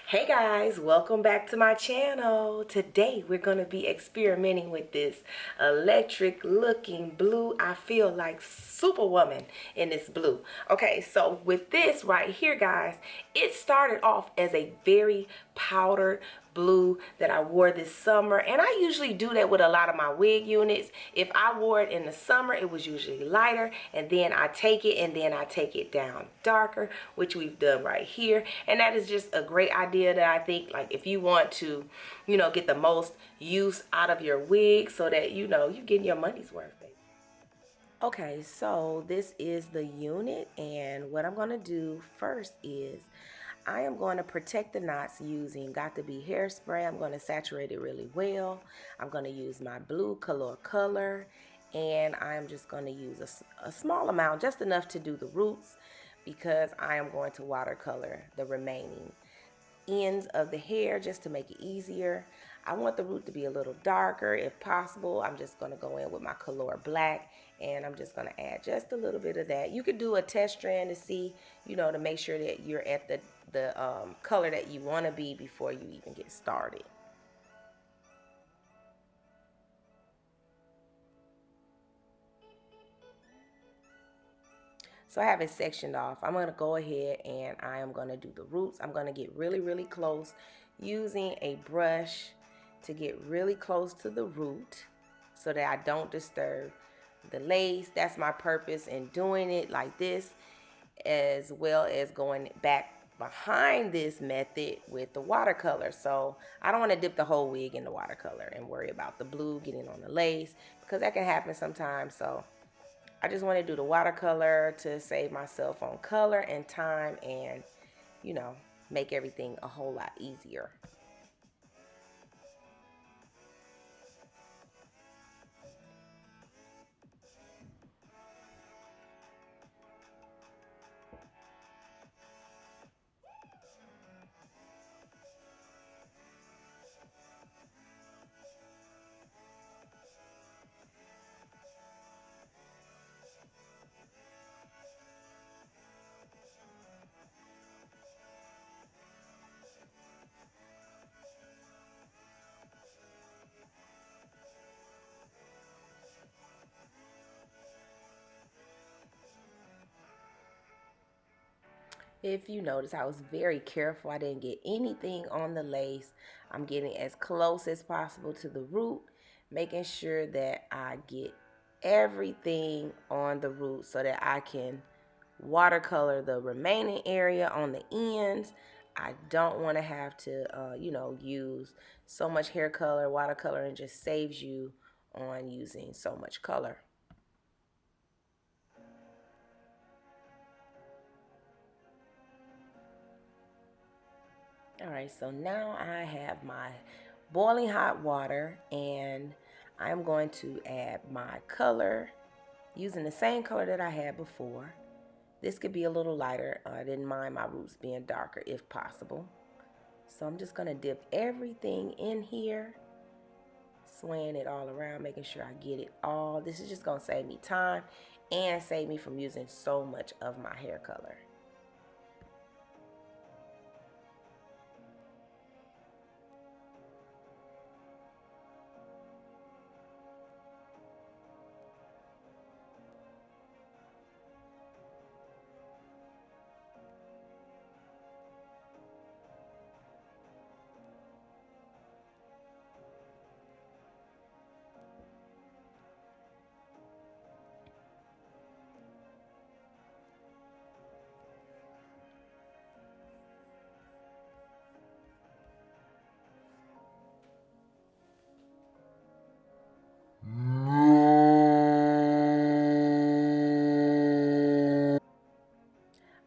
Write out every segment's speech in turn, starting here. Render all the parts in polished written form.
Hey guys, welcome back to my channel. Today we're going to be experimenting with this electric looking blue. I feel like Superwoman in this blue. Okay, so with this right here guys, it started off as a very powdered blue that I wore this summer, and I usually do that with a lot of my wig units. If I wore it in the summer, it was usually lighter, and then I take it down darker, which we've done right here. And that is just a great idea that I think, like, if you want to, get the most use out of your wig so that you're getting your money's worth, baby. Okay, so this is the unit, and what I'm going to do first is I am going to protect the knots using Got to Be hairspray. I'm going to saturate it really well. I'm going to use my blue Calore color, and I'm just going to use a small amount, just enough to do the roots, because I am going to watercolor the remaining ends of the hair just to make it easier. I want the root to be a little darker if possible. I'm just going to go in with my Calore black, and I'm just going to add just a little bit of that. You could do a test strand to see, to make sure that you're at the color that you want to be before you even get started. So I have it sectioned off. I'm going to go ahead and I am going to do the roots. I'm going to get really, really close using a brush to get really close to the root so that I don't disturb the lace. That's my purpose in doing it like this, as well as going back behind this method with the watercolor. So I don't want to dip the whole wig in the watercolor and worry about the blue getting on the lace, because that can happen sometimes. So I just want to do the watercolor to save myself on color and time, and make everything a whole lot easier. If you notice, I was very careful. I didn't get anything on the lace. I'm getting as close as possible to the root, making sure that I get everything on the root so that I can watercolor the remaining area on the ends. I don't want to have to, use so much hair color, watercolor, and just saves you on using so much color. All right, so now I have my boiling hot water, and I'm going to add my color using the same color that I had before. This could be a little lighter. I didn't mind my roots being darker if possible. So I'm just going to dip everything in here, swaying it all around, making sure I get it all. This is just going to save me time and save me from using so much of my hair color.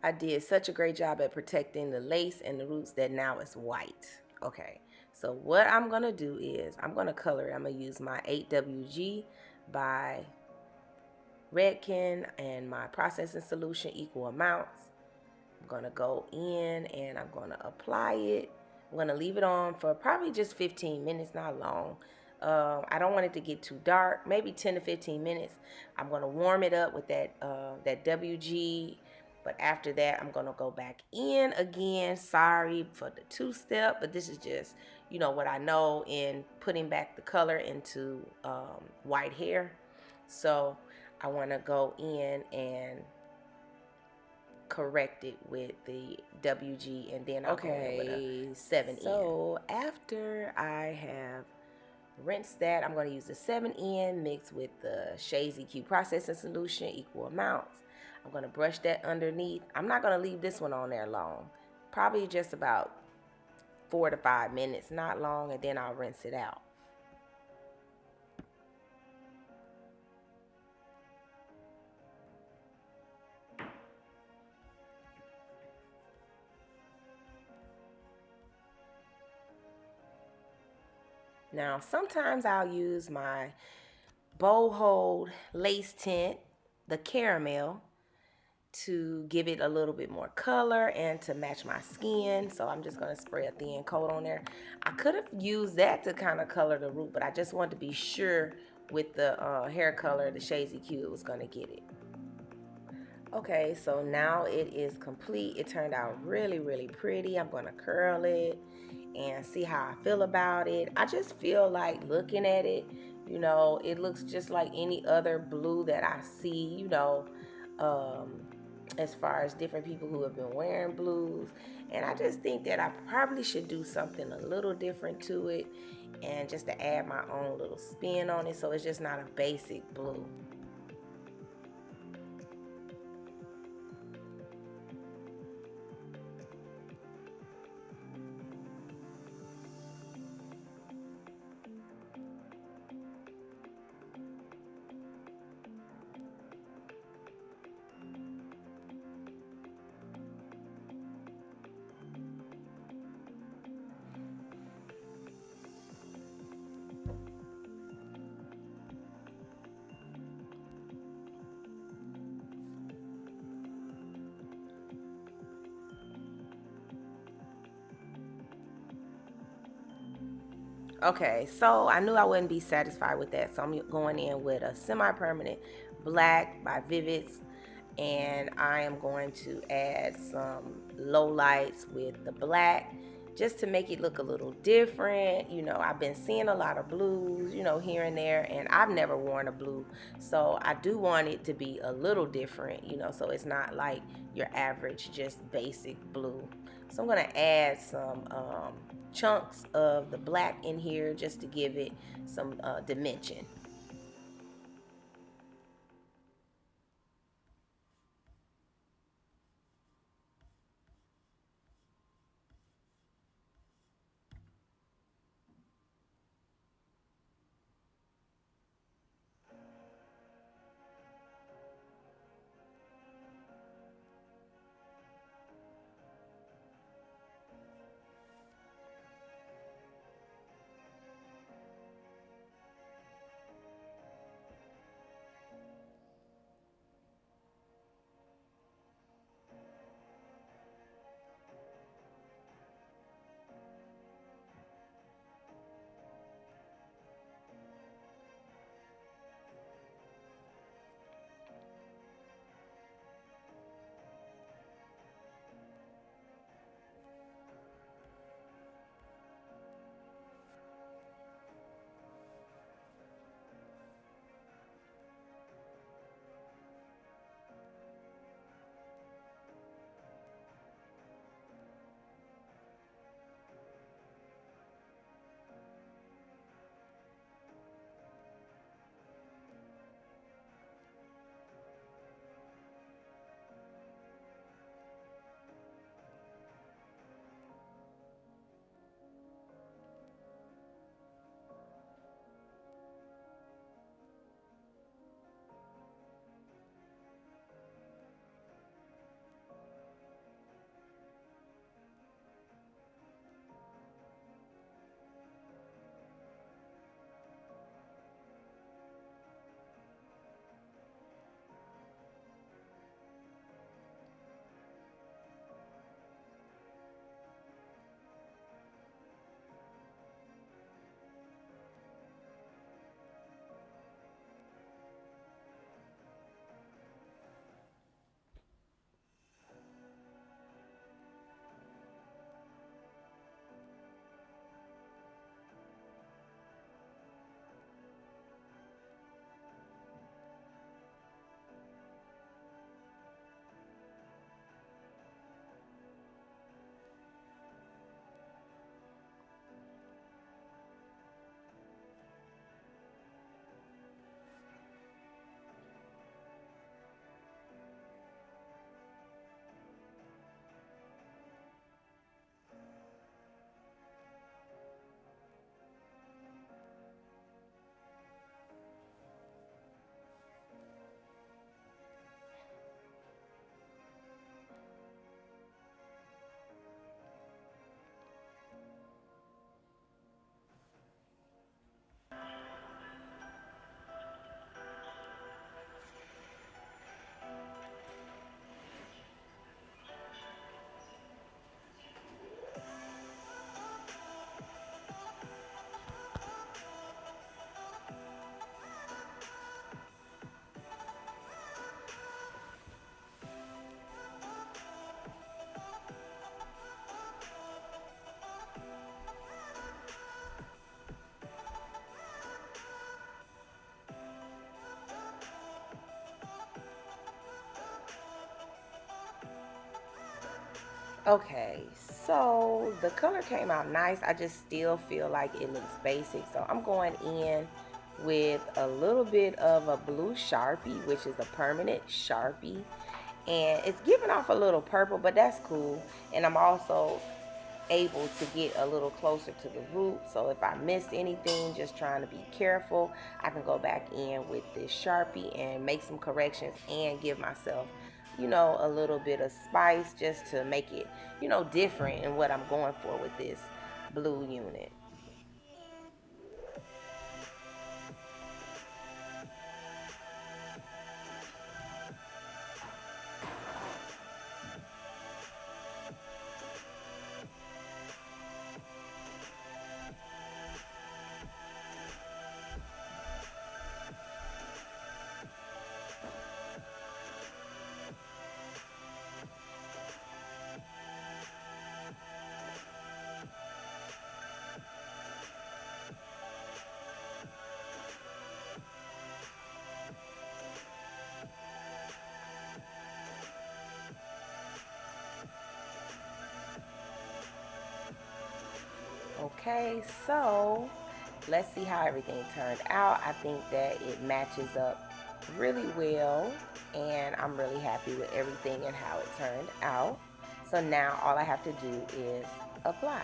I did such a great job at protecting the lace and the roots that now it's white. Okay, so what I'm going to do is I'm going to color it. I'm going to use my 8WG by Redken and my processing solution equal amounts. I'm going to go in and I'm going to apply it. I'm going to leave it on for probably just 15 minutes, not long. I don't want it to get too dark, maybe 10 to 15 minutes. I'm going to warm it up with that WG But after that, I'm going to go back in again. Sorry for the two-step, but this is just, you know, what I know in putting back the color into white hair. So I want to go in and correct it with the WG, and then I'll go in with a 7N. So after I have rinsed that, I'm going to use the 7N mixed with the Shades EQ processing solution, equal amounts. I'm going to brush that underneath. I'm not going to leave this one on there long. Probably just about 4 to 5 minutes, not long, and then I'll rinse it out. Now, sometimes I'll use my bow hold lace tint, the caramel, to give it a little bit more color and to match my skin. So I'm just going to spray a thin coat on there. I could have used that to kind of color the root, but I just wanted to be sure with the hair color, the Shades EQ, it was going to get it. Okay, so now it is complete. It turned out really, really pretty. I'm going to curl it and see how I feel about it. I just feel like looking at it, you know, it looks just like any other blue that I see, you know, as far as different people who have been wearing blues. And I just think that I probably should do something a little different to it, and just to add my own little spin on it, so it's just not a basic blue. Okay, so I knew I wouldn't be satisfied with that, so I'm going in with a semi-permanent black by Vivids, and I am going to add some low lights with the black just to make it look a little different. You know, I've been seeing a lot of blues, you know, here and there, and I've never worn a blue, so I do want it to be a little different, you know, so it's not like your average just basic blue. So I'm going to add some chunks of the black in here just to give it some dimension. Okay, so the color came out nice. I just still feel like it looks basic. So I'm going in with a little bit of a blue Sharpie, which is a permanent Sharpie. And it's giving off a little purple, but that's cool. And I'm also able to get a little closer to the root. So if I missed anything, just trying to be careful, I can go back in with this Sharpie and make some corrections and give myself, a little bit of spice just to make it, different in what I'm going for with this blue unit. Okay, so let's see how everything turned out. I think that it matches up really well, and I'm really happy with everything and how it turned out. So now all I have to do is apply.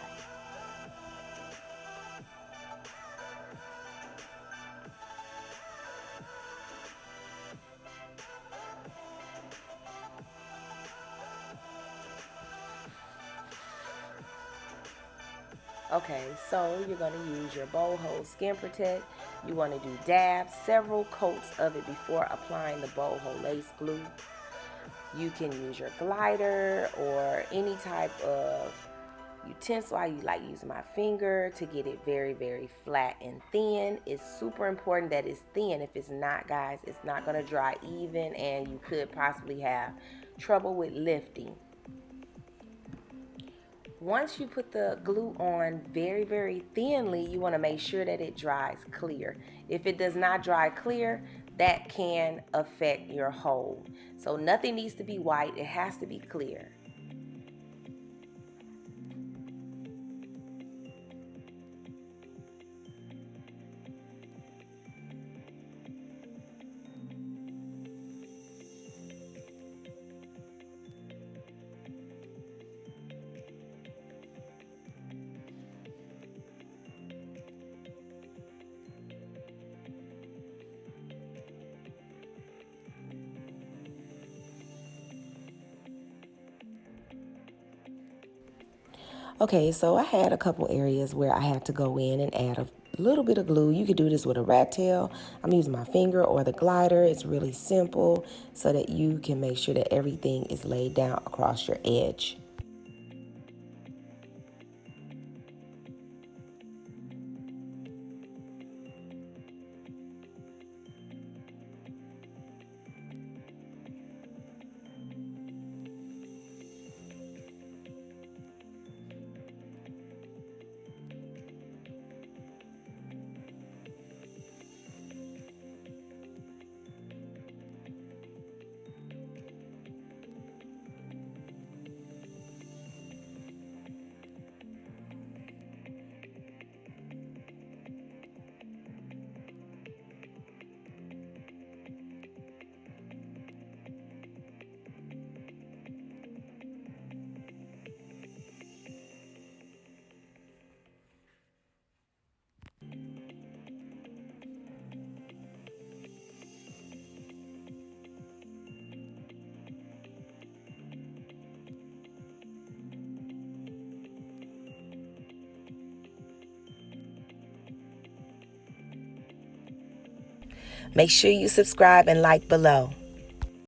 Okay, so you're going to use your Boho Skin Protect. You want to do dabs, several coats of it before applying the Boho Lace Glue. You can use your glider or any type of utensil. I like using my finger to get it very, very flat and thin. It's super important that it's thin. If it's not, guys, it's not going to dry even, and you could possibly have trouble with lifting. Once you put the glue on very, very thinly, you want to make sure that it dries clear. If it does not dry clear, that can affect your hold. So nothing needs to be white, it has to be clear. Okay, so I had a couple areas where I had to go in and add a little bit of glue. You could do this with a rat tail. I'm using my finger or the glider. It's really simple so that you can make sure that everything is laid down across your edge. Make sure you subscribe and like below.